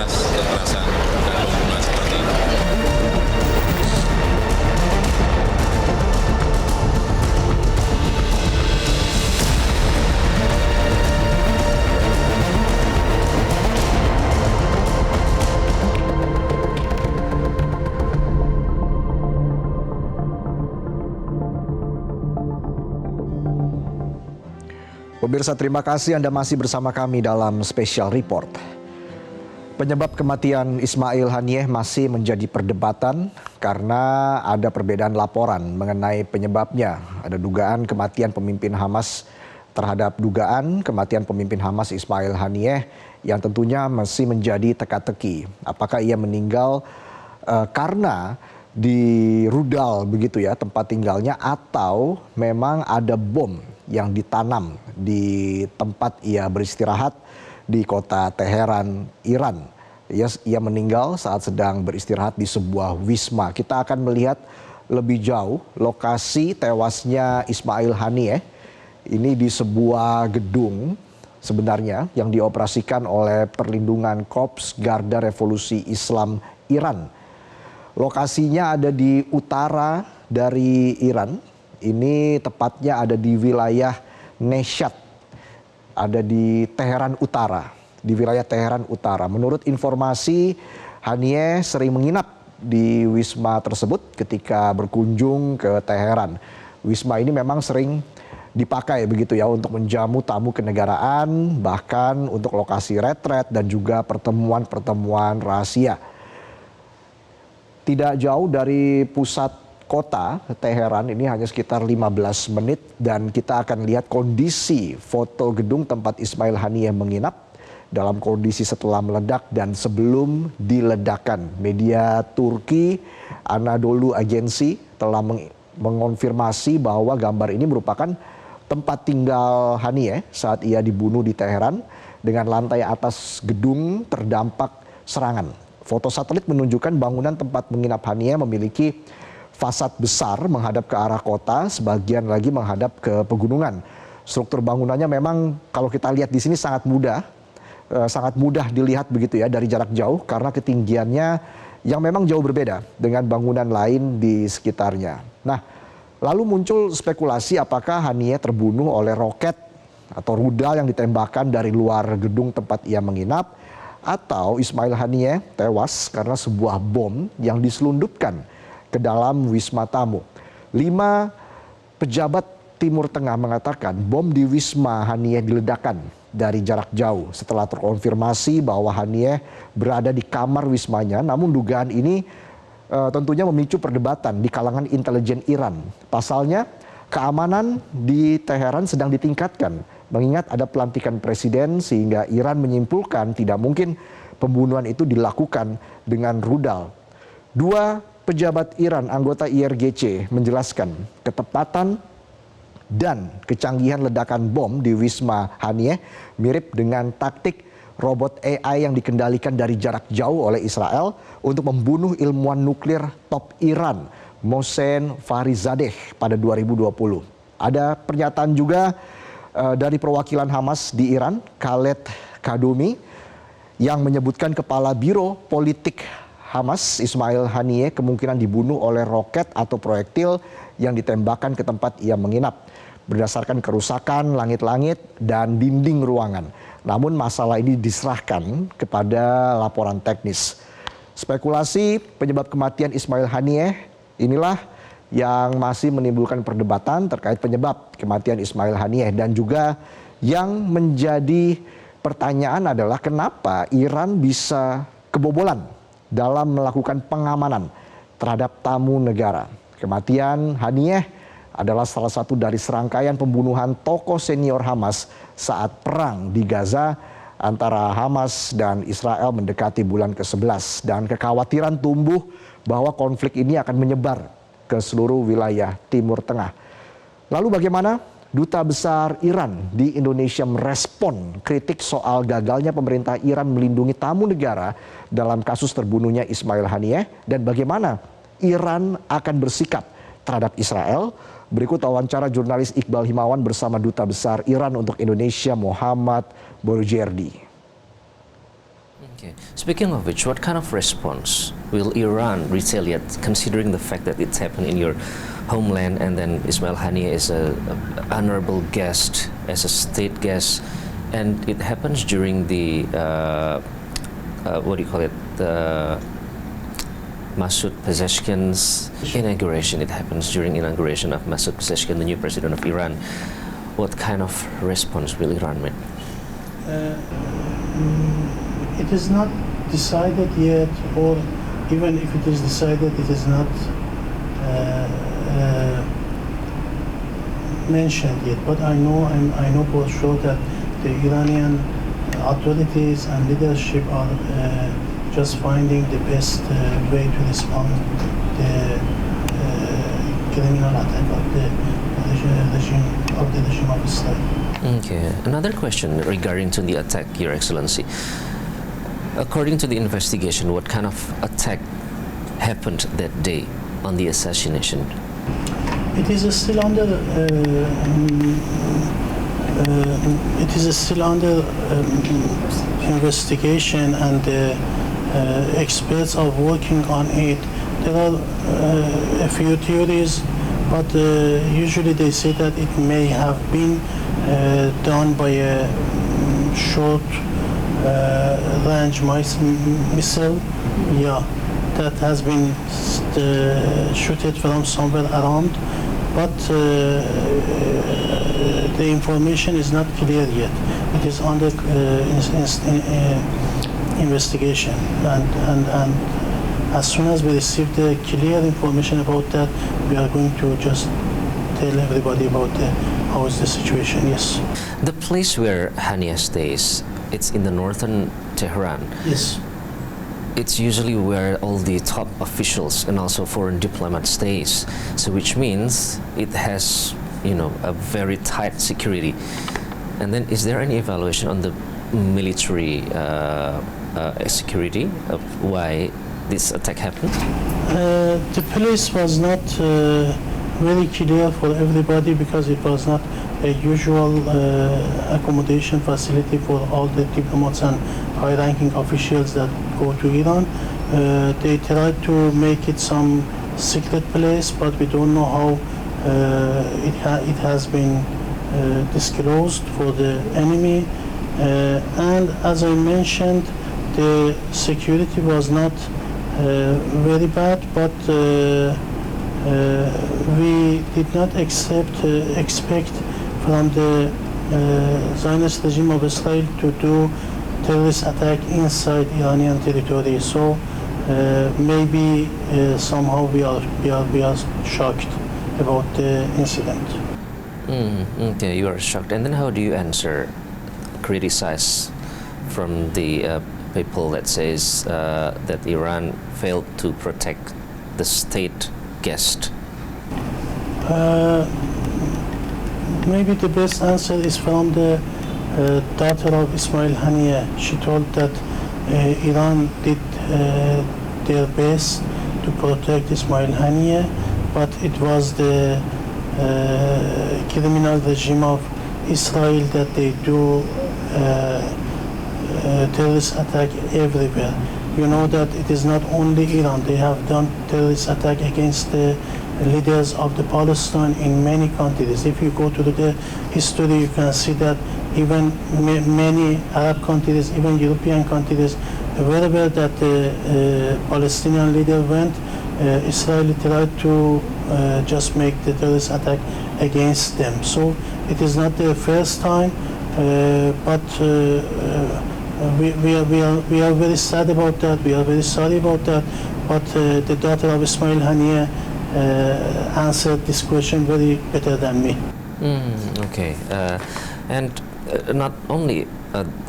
atas kekerasan dan pembunuhan seperti ini. Pemirsa, terima kasih Anda masih bersama kami dalam Special Report. Penyebab kematian Ismail Haniyeh masih menjadi perdebatan karena ada perbedaan laporan mengenai penyebabnya. Ada dugaan kematian pemimpin Hamas terhadap dugaan kematian pemimpin Hamas Ismail Haniyeh yang tentunya masih menjadi teka-teki. Apakah ia meninggal karena di rudal begitu ya tempat tinggalnya, atau memang ada bom yang ditanam di tempat ia beristirahat di kota Teheran, Iran. Ia meninggal saat sedang beristirahat di sebuah wisma. Kita akan melihat lebih jauh lokasi tewasnya Ismail Haniyeh. Ini di sebuah gedung sebenarnya yang dioperasikan oleh Perlindungan Korps Garda Revolusi Islam Iran. Lokasinya ada di utara dari Iran. Ini tepatnya ada di wilayah Neshat, ada di Teheran Utara, di wilayah Teheran Utara. Menurut informasi, Haniyeh sering menginap di wisma tersebut ketika berkunjung ke Teheran. Wisma ini memang sering dipakai begitu ya untuk menjamu tamu kenegaraan, bahkan untuk lokasi retret dan juga pertemuan-pertemuan rahasia. Tidak jauh dari pusat kota Teheran, ini hanya sekitar 15 menit, dan kita akan lihat kondisi foto gedung tempat Ismail Haniyeh menginap dalam kondisi setelah meledak dan sebelum diledakkan. Media Turki Anadolu Agency telah mengonfirmasi bahwa gambar ini merupakan tempat tinggal Haniyeh saat ia dibunuh di Teheran, dengan lantai atas gedung terdampak serangan. Foto satelit menunjukkan bangunan tempat menginap Haniyeh memiliki fasad besar menghadap ke arah kota, sebagian lagi menghadap ke pegunungan. Struktur bangunannya memang kalau kita lihat di sini sangat mudah dilihat begitu ya dari jarak jauh, karena ketinggiannya yang memang jauh berbeda dengan bangunan lain di sekitarnya. Nah, lalu muncul spekulasi apakah Haniyeh terbunuh oleh roket atau rudal yang ditembakkan dari luar gedung tempat ia menginap, atau Ismail Haniyeh tewas karena sebuah bom yang diselundupkan ke dalam wisma tamu. 5 pejabat Timur Tengah mengatakan bom di wisma Haniyeh diledakkan dari jarak jauh setelah terkonfirmasi bahwa Haniyeh berada di kamar wismanya. Namun dugaan ini tentunya memicu perdebatan di kalangan intelijen Iran. Pasalnya, keamanan di Teheran sedang ditingkatkan mengingat ada pelantikan presiden, sehingga Iran menyimpulkan tidak mungkin pembunuhan itu dilakukan dengan rudal. 2 pejabat Iran anggota IRGC menjelaskan ketepatan dan kecanggihan ledakan bom di wisma Haniyeh mirip dengan taktik robot AI yang dikendalikan dari jarak jauh oleh Israel untuk membunuh ilmuwan nuklir top Iran, Mohsen Fakhrizadeh, pada 2020. Ada pernyataan juga dari perwakilan Hamas di Iran, Khaled Kadumi, yang menyebutkan kepala Biro Politik Hamas Ismail Haniyeh kemungkinan dibunuh oleh roket atau proyektil yang ditembakkan ke tempat ia menginap berdasarkan kerusakan langit-langit dan dinding ruangan. Namun masalah ini diserahkan kepada laporan teknis. Spekulasi penyebab kematian Ismail Haniyeh inilah yang masih menimbulkan perdebatan terkait penyebab kematian Ismail Haniyeh, dan juga yang menjadi pertanyaan adalah kenapa Iran bisa kebobolan dalam melakukan pengamanan terhadap tamu negara. Kematian Haniyeh adalah salah satu dari serangkaian pembunuhan tokoh senior Hamas saat perang di Gaza antara Hamas dan Israel mendekati bulan ke-11. Dan kekhawatiran tumbuh bahwa konflik ini akan menyebar ke seluruh wilayah Timur Tengah. Lalu bagaimana Duta Besar Iran di Indonesia merespon kritik soal gagalnya pemerintah Iran melindungi tamu negara dalam kasus terbunuhnya Ismail Haniyeh, dan bagaimana Iran akan bersikap terhadap Israel? Berikut wawancara jurnalis Iqbal Himawan bersama Duta Besar Iran untuk Indonesia Muhammad Borujerdi. Okay. Speaking of which, what kind of response will Iran retaliate, considering the fact that it's happened in your homeland, and then Ismail Haniyeh is a honorable guest, as a state guest, and it happens during the what do you call it? The Masoud Pezeshkian's inauguration. It happens during inauguration of Masoud Pezeshkian, the new president of Iran. What kind of response will Iran make? It is not decided yet, or even if it is decided, it is not mentioned yet. But I know for sure that the Iranian authorities and leadership are just finding the best way to respond the criminal attack of the regime of Israel. Okay. Another question regarding to the attack, Your Excellency. According to the investigation, what kind of attack happened that day on the assassination? It is still under investigation, and experts are working on it. There are a few theories, but usually they say that it may have been done by a short range missile, that has been shooted from somewhere around, but the information is not clear yet. It is under investigation, and as soon as we receive the clear information about that, we are going to just tell everybody about how is the situation. Yes. The place where Haniyeh stays, it's in the northern Tehran. Yes. It's usually where all the top officials and also foreign diplomats stays. So which means it has, a very tight security. And then is there any evaluation on the military security of why this attack happened? The place was not very clear for everybody, because it was not a usual accommodation facility for all the diplomats and high-ranking officials that go to Iran. They tried to make it some secret place, but we don't know how it has been disclosed for the enemy. And as I mentioned, the security was not very bad, but we did not expect from the Zionist regime of Israel to do terrorist attack inside Iranian territory. So maybe somehow we are shocked about the incident. Okay, you are shocked. And then how do you answer, criticize from the people that says that Iran failed to protect the state guest? Maybe the best answer is from the daughter of Ismail Haniyeh. She told that Iran did their best to protect Ismail Haniyeh, but it was the criminal regime of Israel that they do terrorist attack everywhere. You know that it is not only Iran. They have done terrorist attack against the leaders of the Palestine in many countries. If you go to the history, you can see that even many Arab countries, even European countries, wherever that the Palestinian leader went, Israel tried to just make the terrorist attack against them. So it is not the first time, but we are very sad about that. We are very sorry about that. But the daughter of Ismail Haniyeh answered this question very better than me. Okay, and not only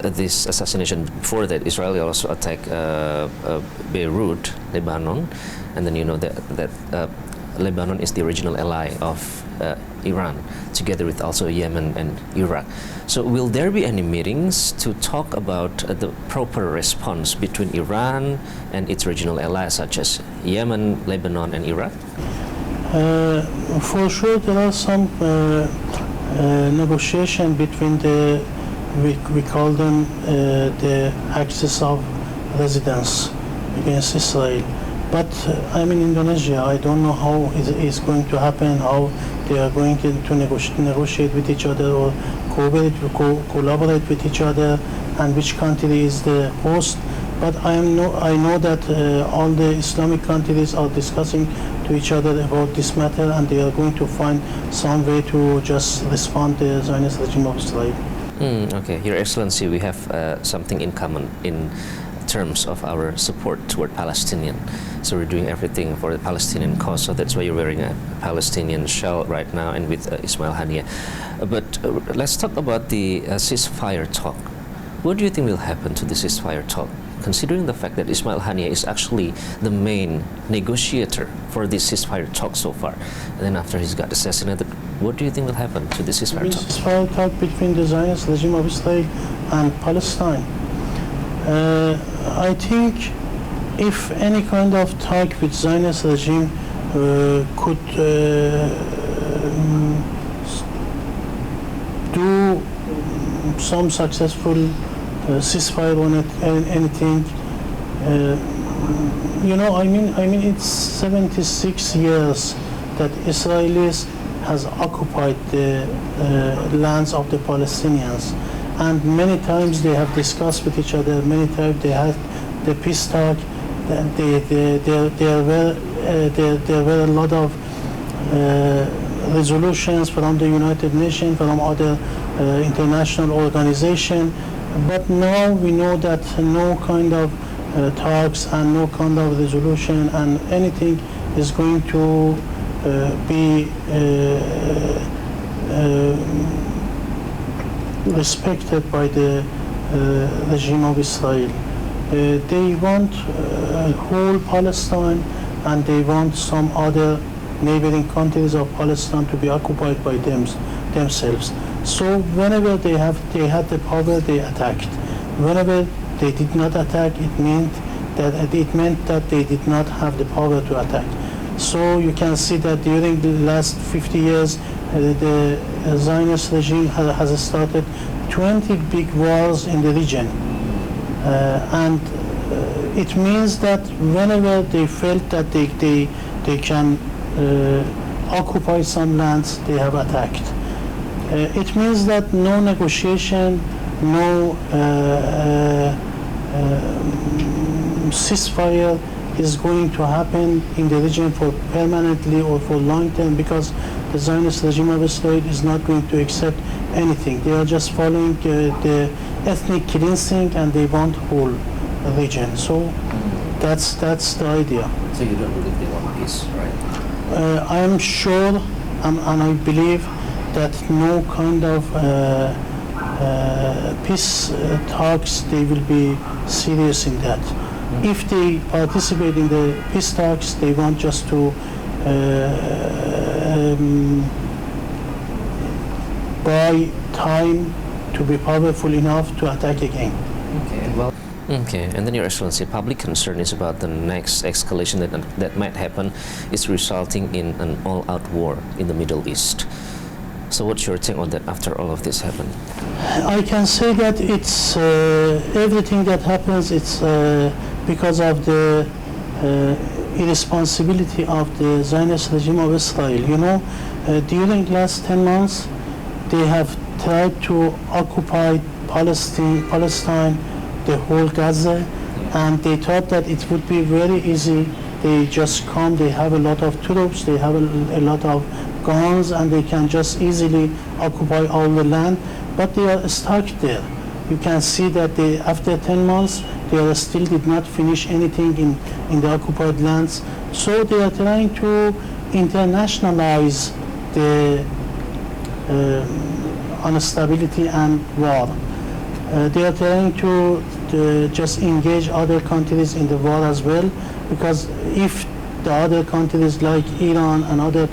this assassination, before that Israel also attacked Beirut, Lebanon, and then that Lebanon is the original ally of Iran, together with also Yemen and Iraq. So will there be any meetings to talk about the proper response between Iran and its regional allies such as Yemen, Lebanon and Iraq? For sure there are some negotiation between we call them the axis of residents against Israel. But I'm in Indonesia. I don't know how it is going to happen, how they are going to negotiate with each other or collaborate with each other, and which country is the host. But I know that all the Islamic countries are discussing to each other about this matter, and they are going to find some way to just respond to the Zionist regime of Israel. Okay, Your Excellency, we have something in common in terms of our support toward Palestinian. So we're doing everything for the Palestinian cause. So that's why you're wearing a Palestinian shell right now, and with Ismail Haniyeh. But let's talk about the ceasefire talk. What do you think will happen to the ceasefire talk, considering the fact that Ismail Haniyeh is actually the main negotiator for this ceasefire talk so far? And then after he's got assassinated, what do you think will happen to the ceasefire talk? Ceasefire talk between the Zionist regime of Israel and Palestine. I think if any kind of talk with Zionist regime could do some successful ceasefire on it, anything, I mean it's 76 years that Israelis has occupied the lands of the Palestinians, and many times they have discussed with each other, many times they had the peace talk. There were a lot of resolutions from the United Nations, from other international organizations, but now we know that no kind of talks and no kind of resolution and anything is going to be respected by the regime of Israel. They want whole Palestine, and they want some other neighboring countries of Palestine to be occupied by themselves. So whenever they had the power, they attacked. Whenever they did not attack, it meant that they did not have the power to attack. So you can see that during the last 50 years, the Zionist regime has started 20 big wars in the region. And it means that whenever they felt that they can occupy some lands, they have attacked. It means that no negotiation, no ceasefire is going to happen in the region for permanently or for long term, because the Zionist regime of Israel is not going to accept anything. They are just following the ethnic cleansing, and they want whole region. So that's the idea. So you don't believe they want peace, right? I am sure and I believe that no kind of peace talks, they will be serious in that. If they participate in the peace talks, they want just to buy time to be powerful enough to attack again. Okay, and then Your Excellency, public concern is about the next escalation that might happen is resulting in an all-out war in the Middle East. So what's your take on that after all of this happened? I can say that it's everything that happens, it's because of the irresponsibility of the Zionist regime of Israel. During the last 10 months, they have tried to occupy Palestine, the whole Gaza, and they thought that it would be very easy. They just come, they have a lot of troops, they have a lot of guns, and they can just easily occupy all the land, but they are stuck there. You can see that after 10 months, they still did not finish anything in the occupied lands. So they are trying to internationalize the instability and war. They are trying to just engage other countries in the war as well, because if the other countries like Iran and other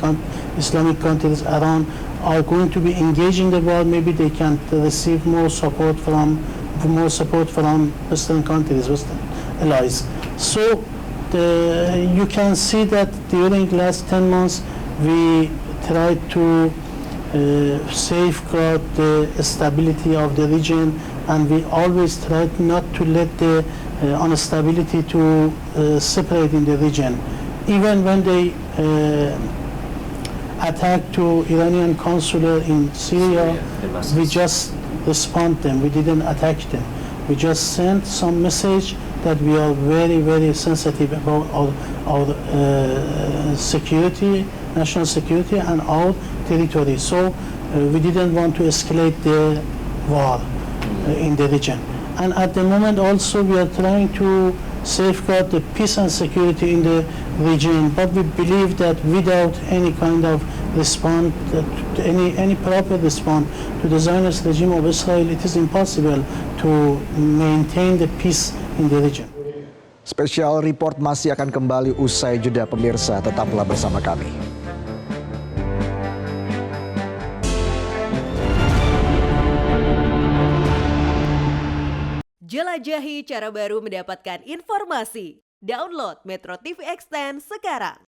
Islamic countries around are going to be engaging the war, maybe they can receive more support from Western countries, Western allies. So you can see that during the last 10 months, we tried to safeguard the stability of the region, and we always tried not to let the instability to separate in the region. Even when they attacked to Iranian consulate in Syria, we just respond them. We didn't attack them. We just sent some message that we are very, very sensitive about our security, national security, and our territory. So we didn't want to escalate the war in the region. And at the moment also we are trying to safeguard the peace and security in the region, but we believe that without any kind of response, any proper response to the Zionist regime of Israel, it is impossible to maintain the peace in the region. Special Report masih akan kembali usai jeda pemirsa, tetaplah bersama kami. Jelajahi cara baru mendapatkan informasi. Download Metro TV Extend sekarang.